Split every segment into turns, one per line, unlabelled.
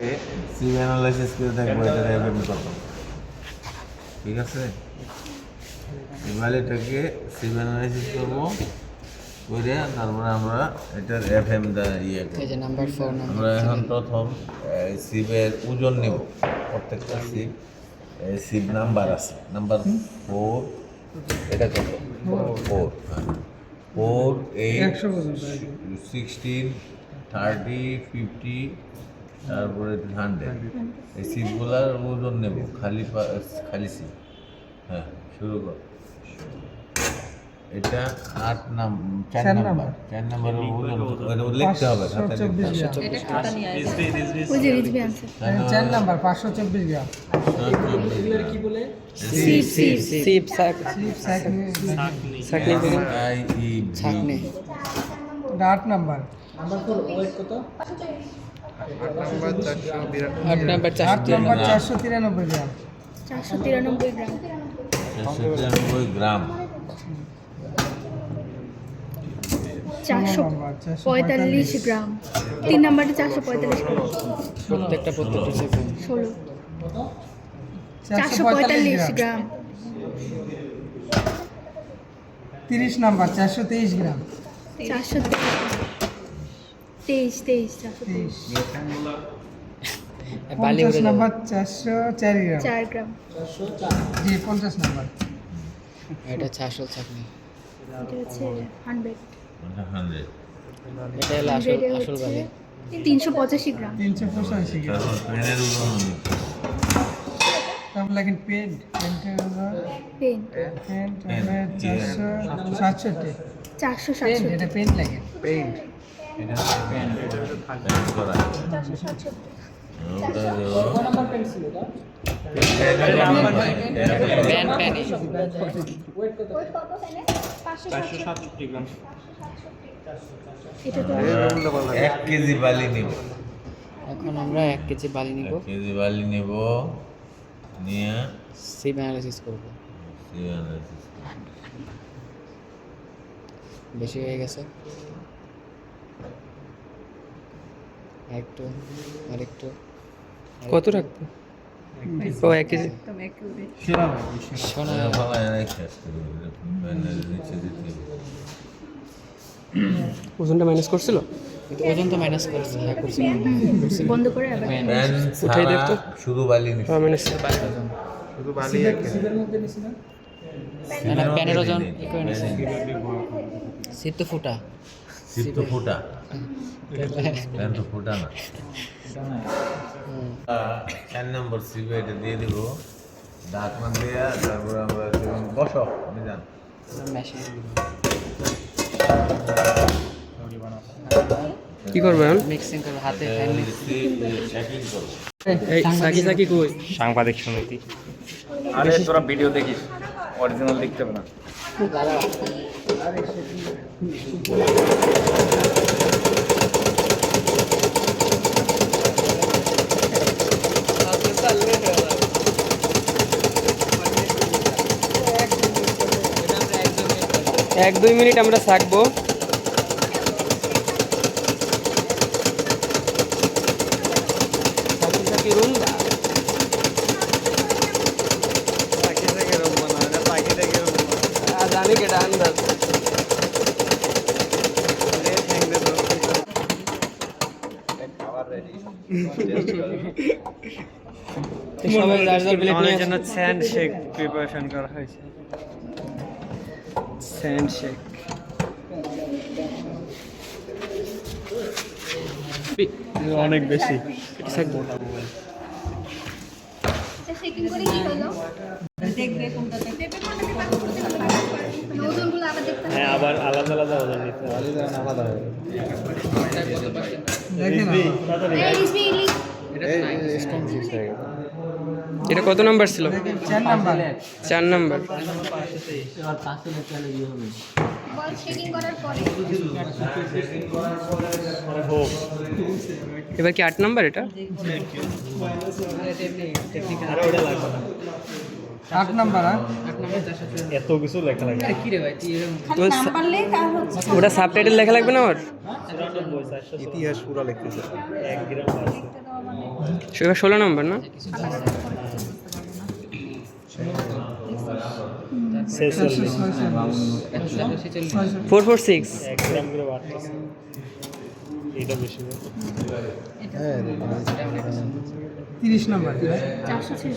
সিভ analysis করে দেখবো এটা রেভিনিউ কত। ঠিক আছে, এবার এটাকে সিভ অ্যানালাইসিস করবো করে তারপরে আমরা এটার এফএম ইয়ে করবো। আমরা এখন প্রথম সিভের ওজন নেব। প্রত্যেকটা সিভ নাম্বার আছে, নাম্বার 4, এটা কত 4, 8, 16, 30, 50, তারপরে 100। এই সিটগুলার ওজন নেব, খালি সিট। হ্যাঁ, শুরু কর। এটা 4 নাম্বারের ওজন লিখতে হবে খাতায়।
4 নাম্বার 524 গ্রাম। কি বলে? ছাকনি। 8 নাম্বার। নাম্বার 4 ওয়েট কত? 8 নাম্বার 493 গ্রাম।
493 গ্রাম।
493 গ্রাম।
445 গ্রাম। 3 নাম্বারে 445 গ্রাম।
প্রত্যেকটা
16। 445 গ্রাম।
30 নাম্বার 423 গ্রাম।
423
50 নাম্বার 404 গ্রাম।
4 গ্রাম।
জি 50 নাম্বার।
এটা 400 ছাকনি।
এটা হচ্ছে 100।
100।
এটা হলো আসল বালি।
385 গ্রাম।
385 গ্রাম।
তারপর পেনের ওজন নিব।
তারপর লাগেন পেন্ট। পেন্টের
পেন
467।
467।
এটা পেন্ট লাগে। পেন্ট।
এটা পেন করা।
467।
ওটা
কত নাম্বার পেন্ট ছিল এটা?
প্যান
ওয়েট কত?
567 গ্রাম। এটা তো
1 কেজি বালি নিব।
এখন আমরা 1 কেজি বালি নিব,
1 কেজি বালি নিব, নিয়ে
সিভ অ্যানালাইসিস করব। বেশি হয়ে গেছে, একটু আরেকটু।
কত রাখবো? ও 1 কেজি।
শোনা
ওজনটা মাইনাস করছিল?
ওজন তো মাইনাস করছে, হ্যাঁ করছে।
বন্ধ করে আবার
প্যান
উঠাই দেখতো।
শুধু বালি নিব।
মাইনাস
শুধু বালি।
সিভের মধ্যে নিছি না?
না প্যানের ওজন ই করে নিছে। সিভ তো ফুটা।
সিপ তো ফুটা, প্যান তো ফুটা না। 4 নম্বর সিপে এটা দিয়ে দিব, ঢাকনা দিয়ে। তারপরে আমরা বসো, আমি জান
মেশিন
কি করবে এখন?
মিক্সিং করে হাতে হ্যান্ড
চেকিং করো।
এই সাকি কই?
সাংবাদিক সমিতি। আরে তোরা ভিডিও দেখিস, অরিজিনাল দেখতে হবে না।
এক দুই মিনিট আমরা থাকবো। সাকি রুল জানি কেটা আন্দাজ। সবাই লার্জার প্লেট নিয়ে
আমাদের জন্য স্যান্ড শেক প্রিপারেশন করা হয়েছে। স্যান্ড শেক অনেক বেশি।
চেকিং করে কি হলো? দেখবে কোনটাতে ওজনগুলো আবার দেখতে হবে।
হ্যাঁ, আবার আলাদা আলাদা ওজন নিতে হবে।
দেখেন
এই রিসবি
এটা কত নাম্বার ছিল?
4 নাম্বার।
4 নাম্বার।
বল চেকিং করার পরে
এবার কি 8 নাম্বার এটা?
8 নাম্বার।
এত কিছু লেখা লাগে।
ওটা সাবটাইটেল লেখা লাগবে না? ওর
ইতিহাস পুরো লিখতেছে 1 গ্রাম আছে।
এবার 16 নম্বর না?
ছেচল্লিশ।
446
30 নম্বর
466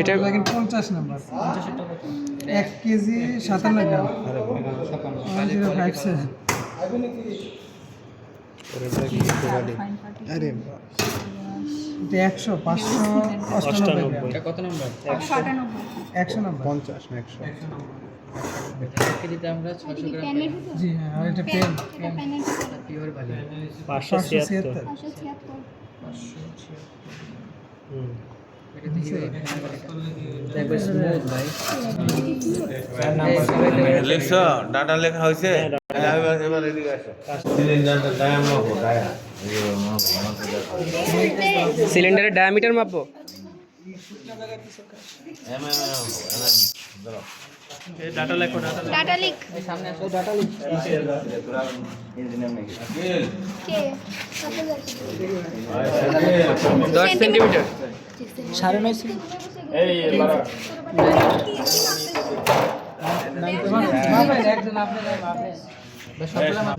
এটা
দেখেন 50 নম্বর 1 কেজি 57 গ্রাম 1057 এটা 100 598 গ্রাম
কত নম্বর?
100 নম্বর
50 না 100
কেজিতে আমরা 600 গ্রাম
প্যানের ভিতর
জি হ্যাঁ আর এটা পেন
প্যানের ভিতর
পিওর ভালো
576
এটা দিয়ে দেখবে স্মুথ ভাই
লিখছো ডাটা লেখা হয়েছে এবার এদিকে আসো সিলিন্ডারটা ডায়াম মাপো ডায়া আমাকে দেখো
সিলিন্ডারের ডায়ামিটার মাপবো।
ডাটা লিক
সামনে আসো
কে
10 সেন্টিমিটার।
9.5
মাপেন একজন আপনারা মাপেন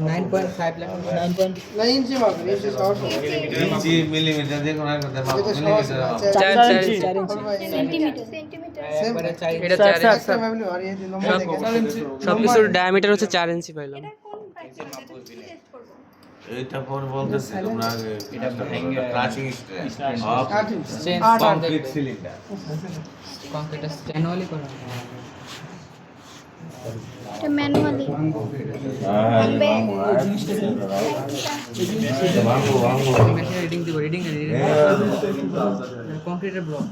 9.5 লাখ
ইঞ্চি মিলিমিটার যে কোনো একটা মাপো মিলিমিটার মাপো
4
সেন্টিমিটার
একবারে 4
এটা 4 সবকিছুর ডায়ামিটার হচ্ছে 4 ইঞ্চি পাইলাম।
এইটা পর বলতেছি তোমরা আগে এটা crushing strength of
change
complete cylinder
concrete manually করা
এটা ম্যানুয়ালি
মেশিনে রিডিং দিব রিডিং কংক্রিটের ব্লক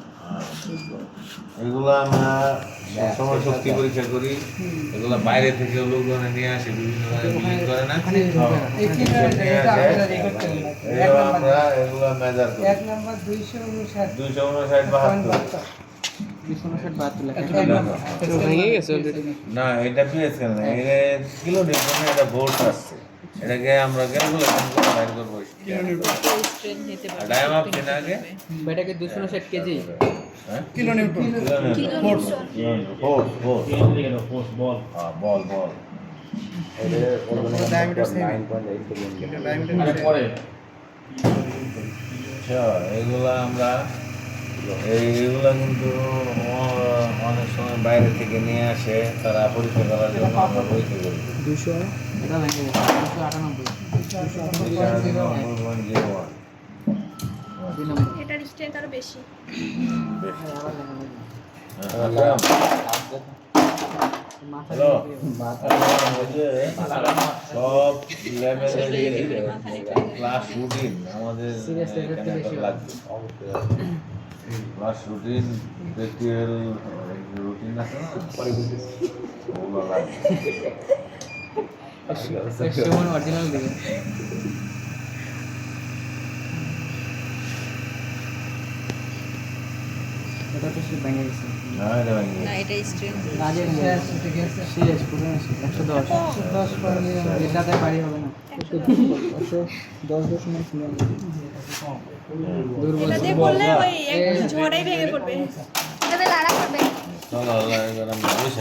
এগুলো আমরা সময় শক্তি পরীক্ষা করি এগুলো বাইরে থেকে লোকজনে নিয়ে আসে বিভিন্ন বিল্ডিং করে না এগুলো আমরা এগুলো মেজার করি
1 নম্বর 259
259
259 লাখ
ভেঙে গেছে অলরেডি।
না এটা পিএসএল না এটা কিলো নিউটন এটা ভোল্ট আসছে এটাকে আমরা ক্যালকুলেশন করে বাইর করব ডায়াম আপ কিনা আগে
বেটাকে 259 কেজি
হ্যাঁ
কিলো নিউটন
ফোর্স বল বল বল
ডায়ামিটার সেম
আচ্ছা এগুলা আমরা এইগুলা কিন্তু অনেক সময় বাইরে থেকে নিয়ে আসে তারা পরীক্ষা করার জন্য আমরা পরীক্ষা করি
200 এটা ভেঙে গেছে 298
এটার স্ট্রেংথ আরো বেশি
হ্যালো সব লেভেলের ক্লাস রুটিন আমাদের এখানে একটা লাগবে ক্লাস রুটিন প্র্যাকটিক্যাল রুটিন আছে না ওগুলো লাগবে
সেমন অরিজিনাল দিবে এটা তো সে ভেঙে গেছে
না এটা ভেঙে গেছে।
এটা স্ট্রেংথ
কাজে সিএস পুরো 110
পরে নিয়ে
এটাতে বাড়ি হবে না 10.0 দুর্বল
এটা দিয়ে করলে ওই এক ঝড়েই ভেঙে পড়বে এটাতে লাড়া করবে
চলো এবার আমরা বসে